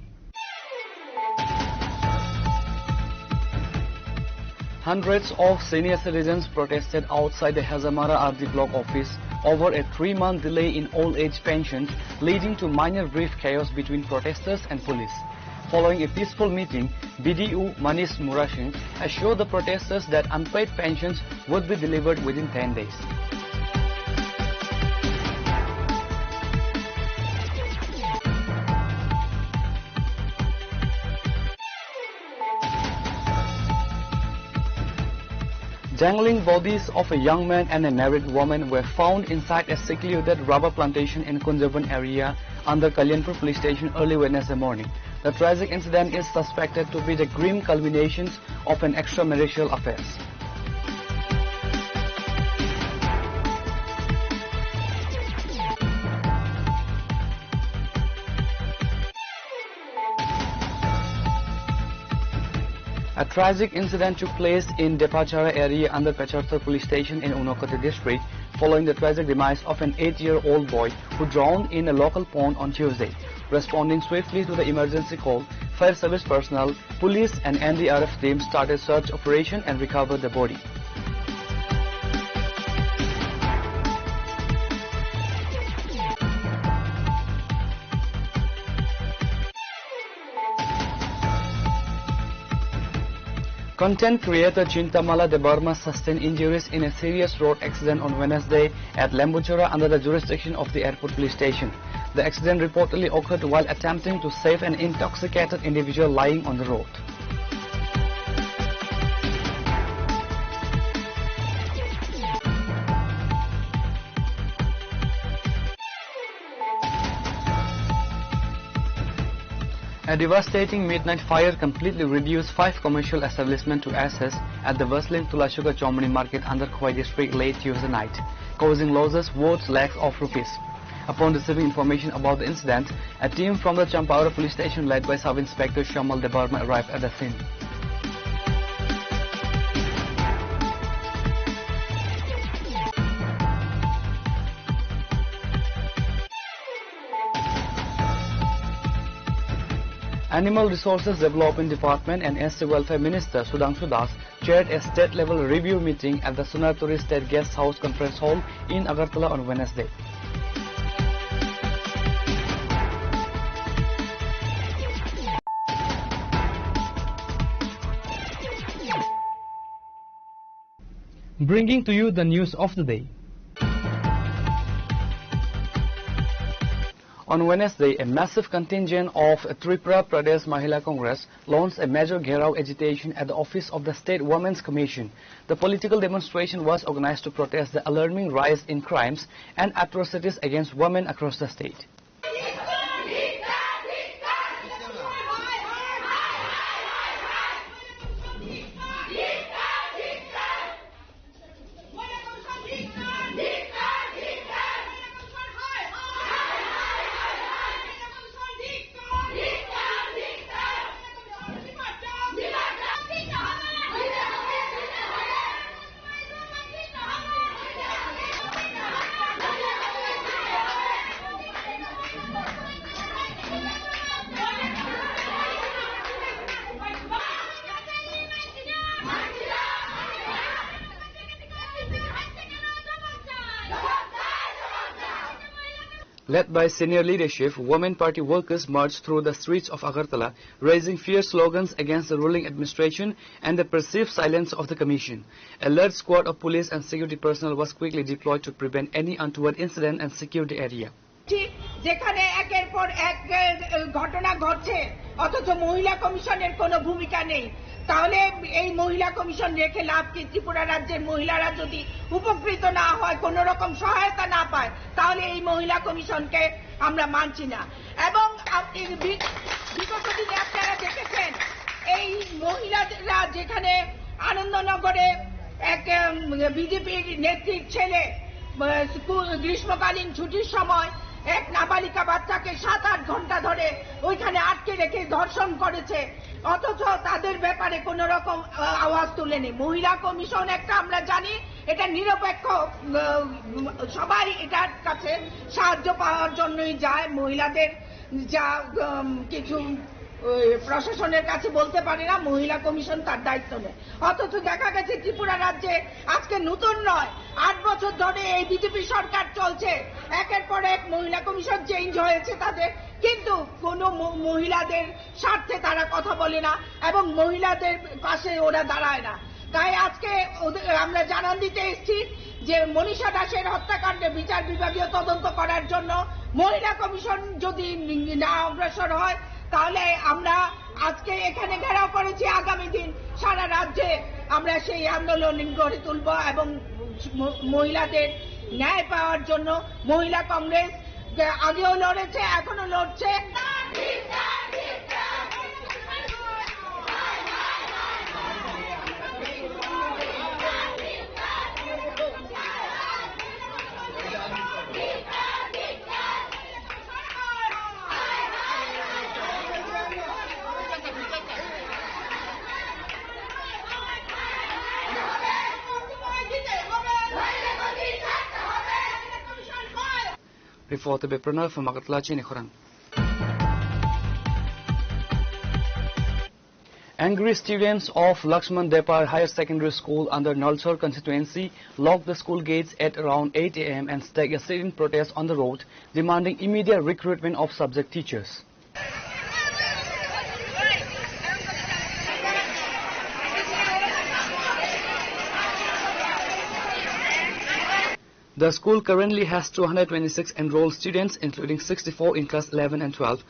Hundreds of senior citizens protested outside the Hazamara RD block office over a 3-month delay in old age pensions, leading to minor brief chaos between protesters and police. Following a peaceful meeting, BDU Manish Murashin assured the protesters that unpaid pensions would be delivered within 10 days. Dangling bodies of a young man and a married woman were found inside a secluded rubber plantation in Kunjaban area under Kalyanpur police station early Wednesday morning. The tragic incident is suspected to be the grim culminations of an extramarital affair. A tragic incident took place in Depachara area under Pecharthar police station in Unakoti district following the tragic demise of an 8-year-old boy who drowned in a local pond on Tuesday. Responding swiftly to the emergency call, fire service personnel, police and NDRF teams started search operation and recovered the body. Content creator Chintamala Debarma sustained injuries in a serious road accident on Wednesday at Lembuchura under the jurisdiction of the airport police station. The accident reportedly occurred while attempting to save an intoxicated individual lying on the road. A devastating midnight fire completely reduced 5 commercial establishments to ashes at the bustling Tulasuga Chomani market under Khoi district late Tuesday night, causing losses worth lakhs of rupees. Upon receiving information about the incident, a team from the Champaora police station led by Sub-Inspector Shamal Debarma arrived at the scene. Animal Resources Development Department and SC Welfare Minister Sudhanshu Das chaired a state-level review meeting at the Sunarturi State Guest House Conference Hall in Agartala on Wednesday. Bringing to you the news of the day. On Wednesday, a massive contingent of Tripura Pradesh Mahila Congress launched a major Gherao agitation at the office of the State Women's Commission. The political demonstration was organized to protest the alarming rise in crimes and atrocities against women across the state. Led by senior leadership, Women Party workers marched through the streets of Agartala, raising fierce slogans against the ruling administration and the perceived silence of the Commission. A large squad of police and security personnel was quickly deployed to prevent any untoward incident and secure the area. যেখানে একের পর এক ঘটনা ঘটছে অথচ মহিলা কমিশনের কোনো ভূমিকা নেই, তাহলে এই মহিলা কমিশন রেখে লাভ কি? ত্রিপুরা রাজ্যের মহিলারা যদি উপকৃত না হয়, কোন রকম সহায়তা না পায়, তাহলে এই মহিলা কমিশনকে আমরা মানছি না। এবং বিগত দিনে আপনারা দেখেছেন এই মহিলারা যেখানে আনন্দনগরে এক বিজেপির নেত্রীর ছেলে গ্রীষ্মকালীন ছুটির সময় এক নাবালিকা বাচ্চাকে 7-8 ঘন্টা ধরে ওইখানে আটকে রেখে ধর্ষণ করেছে, অথচ তাদের ব্যাপারে কোন রকম আওয়াজ তুলেনি। মহিলা কমিশন একটা আমরা জানি এটা নিরপেক্ষ, সবাই এটার কাছে সাহায্য পাওয়ার জন্যই যায়, মহিলাদের যা কিছু প্রশাসনের কাছে বলতে পারে না, মহিলা কমিশন তার দায়িত্ব নেয়। অথচ দেখা গেছে ত্রিপুরা রাজ্যে আজকে নতুন নয়, 8 বছর ধরে এই বিজেপি সরকার চলছে, একের পর এক মহিলা কমিশন চেঞ্জ হয়েছে তাদের, কিন্তু কোনো মহিলাদের স্বার্থে তারা কথা বলে না এবং মহিলাদের পাশে ওরা দাঁড়ায় না। তাই আজকে আমরা জানান দিতে এসেছি যে মনীষা দাসের হত্যাকাণ্ডে বিচার বিভাগীয় তদন্ত করার জন্য মহিলা কমিশন যদি না অগ্রসর হয়, তাহলে আমরা আজকে এখানে ঘেরাও করেছি, আগামী দিন সারা রাজ্যে আমরা সেই আন্দোলন গড়ে তুলব এবং মহিলাদের ন্যায় পাওয়ার জন্য মহিলা কংগ্রেস আগেও লড়েছে, এখনো লড়ছে। Reported by Pranav from Agartala, Chinikhorang. Angry students of Lakshman Depar Higher Secondary School under Nalsor constituency locked the school gates at around 8 a.m. and staged a sit-in protest on the road, demanding immediate recruitment of subject teachers. The school currently has 226 enrolled students, including 64 in class 11 and 12,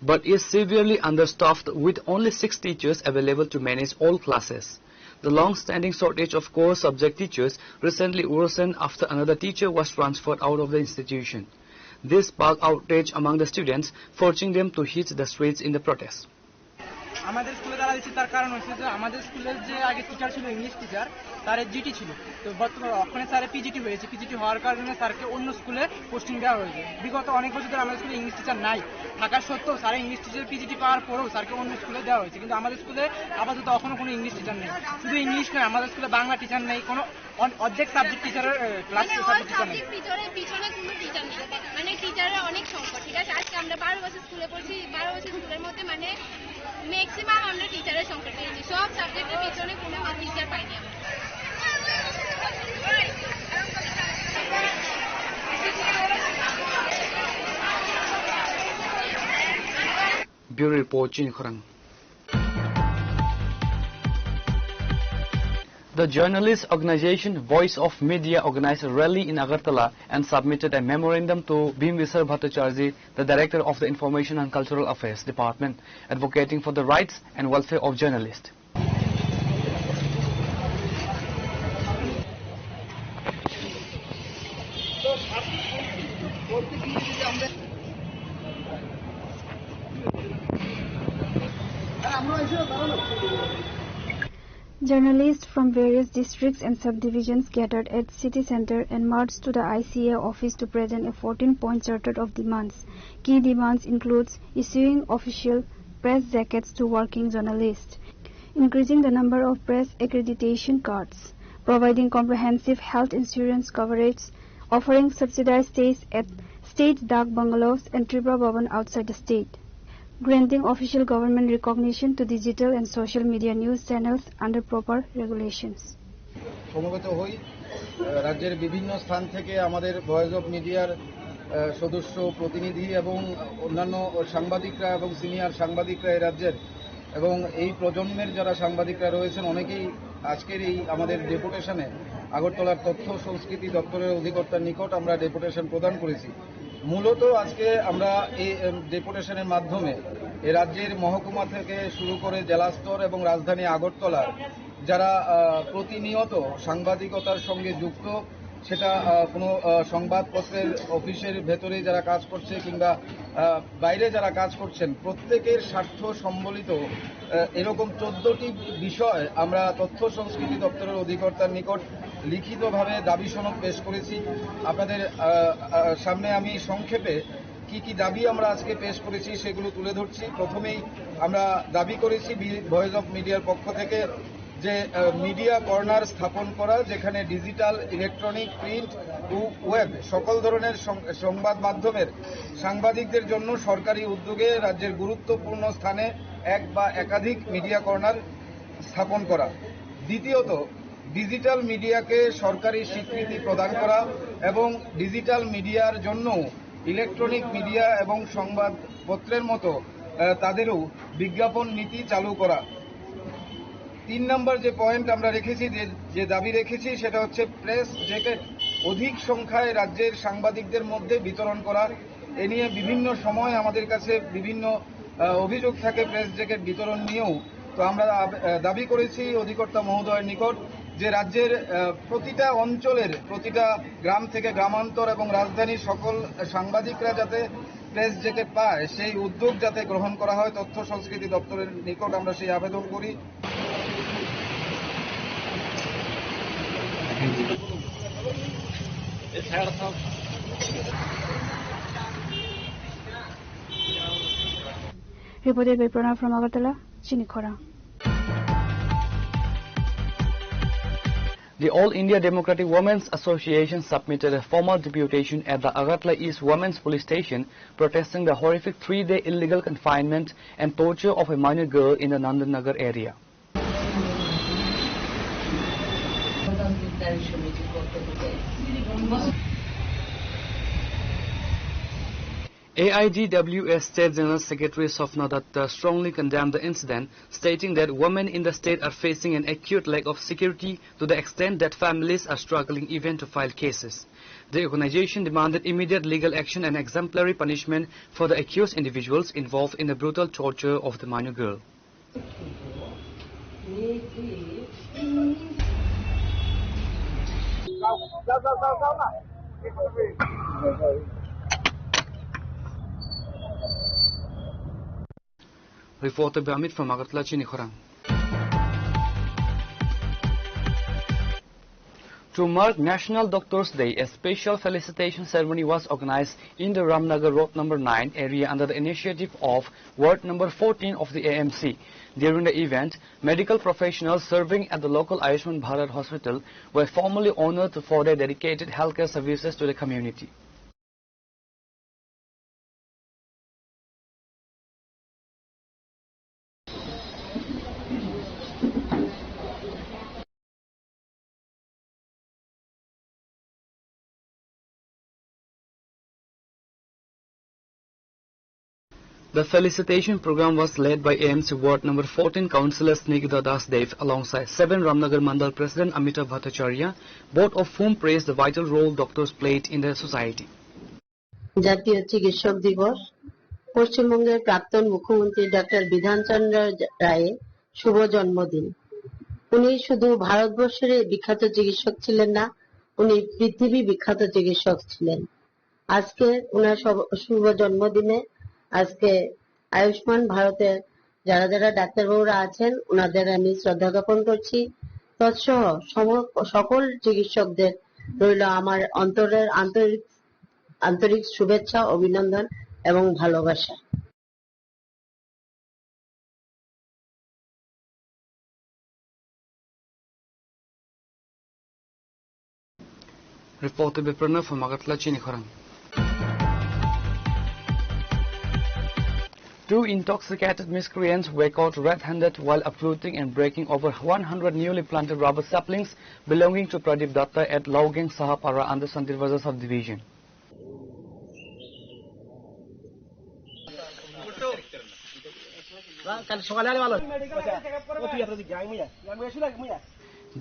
but is severely understaffed with only 6 teachers available to manage all classes. The long-standing shortage of core subject teachers recently worsened after another teacher was transferred out of the institution. This sparked outrage among the students, forcing them to hit the streets in the protest. আমাদের স্কুলে তারা দিচ্ছে তার কারণ হচ্ছে যে আমাদের স্কুলের যে আগে টিচার ছিল ইংলিশ টিচার তার জিটি ছিল তো বর্তমানে ওখানে স্যারের পিজিটি হয়েছে পিজিটি হওয়ার কারণে স্যারকে অন্য স্কুলে পোস্টিং দেওয়া হয়েছে বিগত অনেক বছর ধরে আমাদের স্কুলে ইংলিশ টিচার নাই থাকা সত্ত্বেও স্যারের ইংলিশ টিচার পিজিটি পাওয়ার পরেও স্যারকে অন্য স্কুলে দেওয়া হয়েছে কিন্তু আমাদের স্কুলে আপাতত এখনো কোনো ইংলিশ টিচার নেই শুধু ইংলিশ নয় আমাদের স্কুলে বাংলা টিচার নেই কোনো অর্ধেক সাবজেক্ট টিচারের ক্লাস সাবজেক্ট টিচার নেই পিছনে কোনো টিচার নেই মানে টিচারের অনেক সংকট ঠিক আছে আজকে আমরা 12 বছর স্কুলে পড়ছি 12 বছর স্কুলের মধ্যে মানে ম্যাক্সিমাম আমরা টিচারের সংকট পেয়েছি সব সাবজেক্টের পিছনে কোনো টিচার পাইনি আমরা Bureau Report, Chinikhorang. The journalist organization Voice of Media organized a rally in Agartala and submitted a memorandum to Bhimvisar Bhattacharjee, the director of the Information and Cultural Affairs Department, advocating for the rights and welfare of journalists. Journalists from various districts and subdivisions gathered at city center and marched to the ICA office to present a 14-point charter of demands. Key demands includes issuing official press jackets to working journalists, increasing the number of press accreditation cards, providing comprehensive health insurance coverage, offering subsidized stays at state dak bungalows and Tripura Bhavan outside the state, granting official government recognition to digital and social media news channels under proper regulations. সমবেত হই রাজ্যের বিভিন্ন স্থান থেকে আমাদের voice of মিডিয়ার সদস্য প্রতিনিধি এবং অন্যান্য সাংবাদিকরা এবং সিনিয়র সাংবাদিকরা এই রাজ্যের এবং এই প্রজন্মের যারা সাংবাদিকরা রয়েছেন অনেকেই আজকের এই আমাদের ডেপুটেশনে আগরতলার তথ্য সংস্কৃতি দপ্তরের অধিকর্তার নিকট আমরা ডেপুটেশন প্রদান করেছি মূলত আজকে আমরা এই ডেপুটেশনের মাধ্যমে এই রাজ্যের মহকুমা থেকে শুরু করে জেলা স্তর এবং রাজধানী আগরতলার যারা প্রতিনিয়ত সাংবাদিকতার সঙ্গে যুক্ত সেটা কোনো সংবাদপত্রের অফিসের ভেতরে যারা কাজ করছে কিংবা বাইরে যারা কাজ করছেন প্রত্যেকের স্বার্থ সম্বলিত এরকম 14টি বিষয় আমরা তথ্য সংস্কৃতি দপ্তরের অধিকর্তার নিকট লিখিতভাবে দাবি সনদ পেশ করেছি আপনাদের সামনে আমি সংক্ষেপে কি কি দাবি আমরা আজকে পেশ করেছি সেগুলো তুলে ধরছি প্রথমেই আমরা দাবি করেছি ভয়েস অফ মিডিয়ার পক্ষ থেকে যে মিডিয়া কর্নার স্থাপন করা যেখানে ডিজিটাল ইলেকট্রনিক প্রিন্ট ও ওয়েব সকল ধরনের সংবাদ মাধ্যমের সাংবাদিকদের জন্য সরকারি উদ্যোগে রাজ্যের গুরুত্বপূর্ণ স্থানে এক বা একাধিক মিডিয়া কর্নার স্থাপন করা দ্বিতীয়ত ডিজিটাল মিডিয়াকে সরকারি স্বীকৃতি প্রদান করা এবং ডিজিটাল মিডিয়ার জন্য ইলেকট্রনিক মিডিয়া এবং সংবাদপত্রের মতো তাদেরও বিজ্ঞাপন নীতি চালু করা 3 নম্বর যে পয়েন্ট আমরা রেখেছি যে দাবি রেখেছি সেটা হচ্ছে প্রেস জ্যাকেট অধিক সংখ্যায় রাজ্যের সাংবাদিকদের মধ্যে বিতরণ করা এ নিয়ে বিভিন্ন সময় আমাদের কাছে বিভিন্ন অভিযোগ থাকে প্রেস জ্যাকেট বিতরণ নিয়েও তো আমরা দাবি করেছি অধিকর্তা মহোদয়ের নিকট যে রাজ্যের প্রতিটা অঞ্চলের প্রতিটা গ্রাম থেকে গ্রামান্তর এবং রাজধানীর সকল সাংবাদিকরা যাতে প্রেস জ্যাকেট পায় সেই উদ্যোগ যাতে গ্রহণ করা হয় তথ্য সংস্কৃতি দপ্তরের নিকট আমরা সেই আবেদন করি Reported by Pranav from Agartala, Chinikhorang. The All India Democratic Women's Association submitted a formal deputation at the Agartala East Women's Police Station protesting the horrific 3-day illegal confinement and torture of a minor girl in the Nandanagar area. AIDWS State General Secretary Sofna Datta strongly condemned the incident, stating that women in the state are facing an acute lack of security to the extent that families are struggling even to file cases. The organization demanded immediate legal action and exemplary punishment for the accused individuals involved in the brutal torture of the minor girl. Reporter by Amit from Agartala, Chini Khorang. To mark National Doctors Day, a special felicitation ceremony was organized in the Ramnagar Road number 9 area under the initiative of Ward number 14 of the AMC. During the event, medical professionals serving at the local Ayushman Bharat Hospital were formally honored for their dedicated healthcare services to the community. The felicitation program was led by AMC Ward number 14 Councillor Snigdha Dasdev alongside 7 Ramnagar Mandal President Amitav Bhattacharya, both of whom praised the vital role doctors played in their society. জাতীয় চিকিৎসক দিবস পশ্চিমবঙ্গের প্রাক্তন মুখ্যমন্ত্রী doctor Bidhanchandra রায়ের শুভ জন্মদিন। উনি শুধু ভারতবর্ষের বিখ্যাত চিকিৎসক ছিলেন না, উনি পৃথিবী বিখ্যাত চিকিৎসক ছিলেন। আজকে ওনার শুভ জন্মদিনে আজকে আয়ুষ্মান ভারতের যারা যারা ডাক্তারবাবুরা আছেন ওনাদের আমি শ্রদ্ধা জ্ঞাপন করছি। তৎসহ সকল চিকিৎসকদের রইল আমার অন্তরের আন্তরিক শুভেচ্ছা, অভিনন্দন এবং ভালোবাসা। Reporter by Pranav from Agartala, Chini Khorang. 2 intoxicated miscreants were caught red-handed while uprooting and breaking over 100 newly planted rubber saplings belonging to Pradeep Datta at Laugeng Sahapara under Santirbaza subdivision.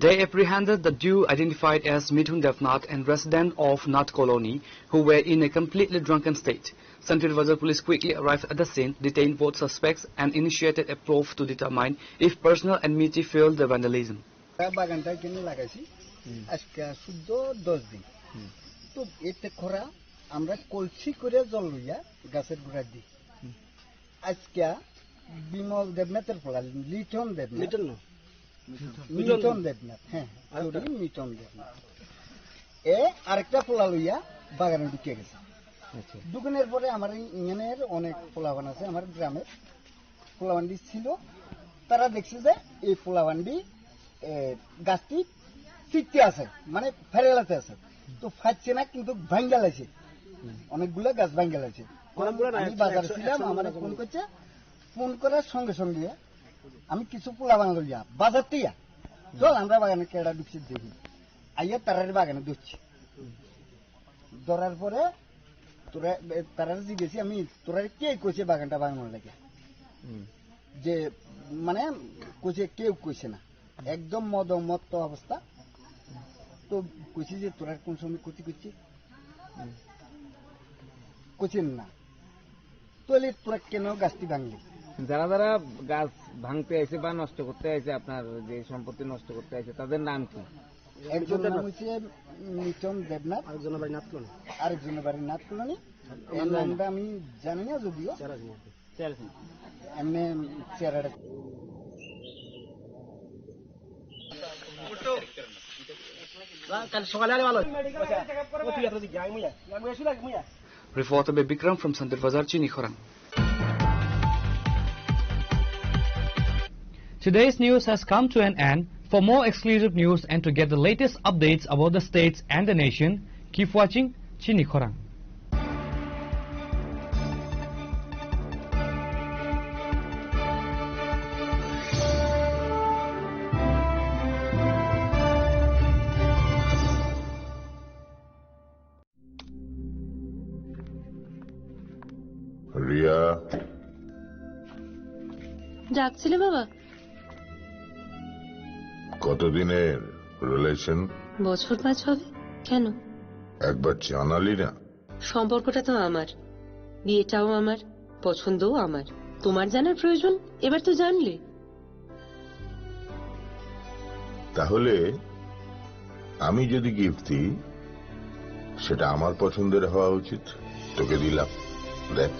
They apprehended the two identified as Mithun Devnath and resident of Nath Colony who were in a completely drunken state. Santirbaza police quickly arrived at the scene, detained both suspects and initiated a probe to determine if personal enmity fueled the vandalism. বাগানটা কিনে লাগাইছি আজকে শুদ্ধ 10 দিন। তো এতে খরা আমরা কলসি করে জল লইয়া গাছের গোড়া দিই। আজকে বিমল দেবনাথের ফলা লিটন দেবনাথ মিটন দেবনাথ হ্যাঁ মিটন দেবনাথ এ আরেকটা ফলা লইয়া বাগানে ঢুকে গেছে। দোকানের পরে আমার ইউনিয়নের অনেক পোলাবান আছে, আমার গ্রামের পোলাবান্ডি ছিল, তারা দেখছে যে এই পোলাবান্ডি গাছটি চিটতে আছে মানে ফেরেলাতে আছে, তো ফাটছে না কিন্তু ভাঙ্গা লাগছে, অনেকগুলো গাছ ভাঙ্গা লাগছে। আমি বাজারে ছিলাম, আমার ফোন করছে, ফোন করার সঙ্গে সঙ্গে আমি কিছু পোলাবান লইয়া বাজার থেকে চল আমরা বাগানে কেডা ঢুকছি দেখি, আইয়া তারার বাগানে ধরছি। ধরার পরে তারা জিজ্ঞেসি আমি তোরা কে কইছে বাগানটা বাগানোর লাগে, যে মানে কইছে কেউ কইছে না, একদম মত অবস্থা। তো কইছি যে তোরা কোন সময় ক্ষতি করছি, কইছেন না, তাহলে তোরা কেন গাছটি ভাঙলি? যারা যারা গাছ ভাঙতে আইছে বা নষ্ট করতে আইছে, আপনার যে সম্পত্তি নষ্ট করতে আইছে, তাদের নাম কি? একজনের নাম হচ্ছে মিটন দেবনাথ, আরেকজনের বাড়ি নাথ কলোনি। এর নামটা আমি জানি না, যদিও এমনি চেহারাটা Reporter by Bikram from Santirbazar, Chini Khorang. Today's news has come to an end. For more exclusive news and to get the latest updates about the states and the nation, keep watching Chini Khorang. ডাকছিলে বাবা? কতদিনের relation? বছর 5 হবে। কেন? একবার জানালি না? সম্পর্কটা তো আমার, বিয়েটাও আমার, পছন্দও আমার। তোমার জানার প্রয়োজন? এবার তো জানলে। তাহলে আমি যদি গিফট দিই সেটা আমার পছন্দের হওয়া উচিত। তোকে দিলাম, দেখ।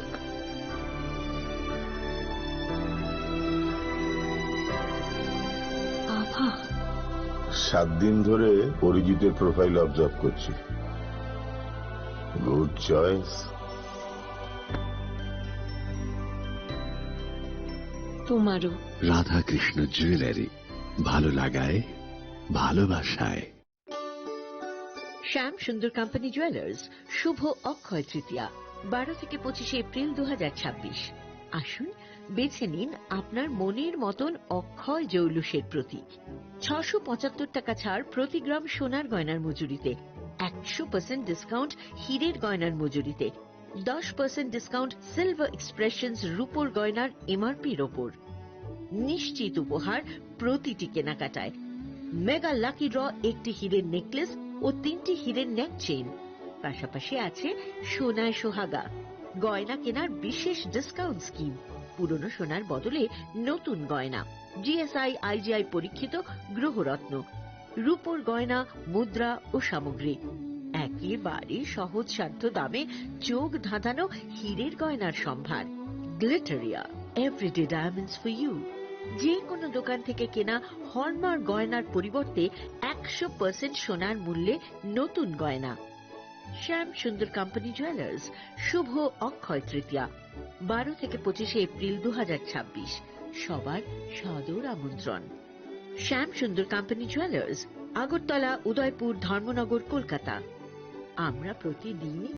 বাবা, 7 দিন ধরে অরিজিতের প্রোফাইল অবজার্ভ করছি। Good choice. তোমারও। রাধাকৃষ্ণ জুয়েলারি, ভালো লাগায়, ভালোবাসায়। শ্যাম সুন্দর কোম্পানি জুয়েলার্স শুভ অক্ষয় তৃতীয়া 12 থেকে 25 এপ্রিল 2026। আসুন বেছে নিন আপনার মনের মতন অক্ষয় জৌলুসের প্রতীক। 675 টাকা ছাড় প্রতি গ্রাম সোনার গয়নার মজুরিতে, 100% ডিসকাউন্ট হীরের গয়নার মজুরিতে, 10% ডিসকাউন্ট সিলভার এক্সপ্রেশনস রূপোর গয়নার এমআরপির ওপর। নিশ্চিত উপহার প্রতিটি কেনাকাটায়। মেগা লাকি ড্র, একটি হীরের নেকলেস ও 3টি হীরের নেক চেইন। পাশাপাশি আছে সোনায় সোহাগা। গয়না কেনার বিশেষ ডিসকাউন্ট স্কিম। পুরনো সোনার বদলে নতুন গয়না। জিএসআই আইজিআই পরীক্ষিত গ্রহরত্ন, রূপোর গয়না, মুদ্রা ও সামগ্রী। একেবারে সহজসাধ্য দামে চোখ ধাঁধানো হীরের গয়নার সম্ভার। Glitteria, everyday diamonds for you. যে কোনো দোকান থেকে কেনা হলমার্ক গয়নার পরিবর্তে 100% সোনার মূল্যে নতুন গয়না। শ্যাম সুন্দর কোম্পানি জুয়েলার্স শুভ অক্ষয় তৃতীয়া 12 থেকে 25 এপ্রিল 2026। সবার সাদর আমন্ত্রণ। শ্যাম সুন্দর কোম্পানি জুয়েলার্স, আগরতলা, উদয়পুর, ধর্মনগর, কলকাতা। আমরা প্রতিদিন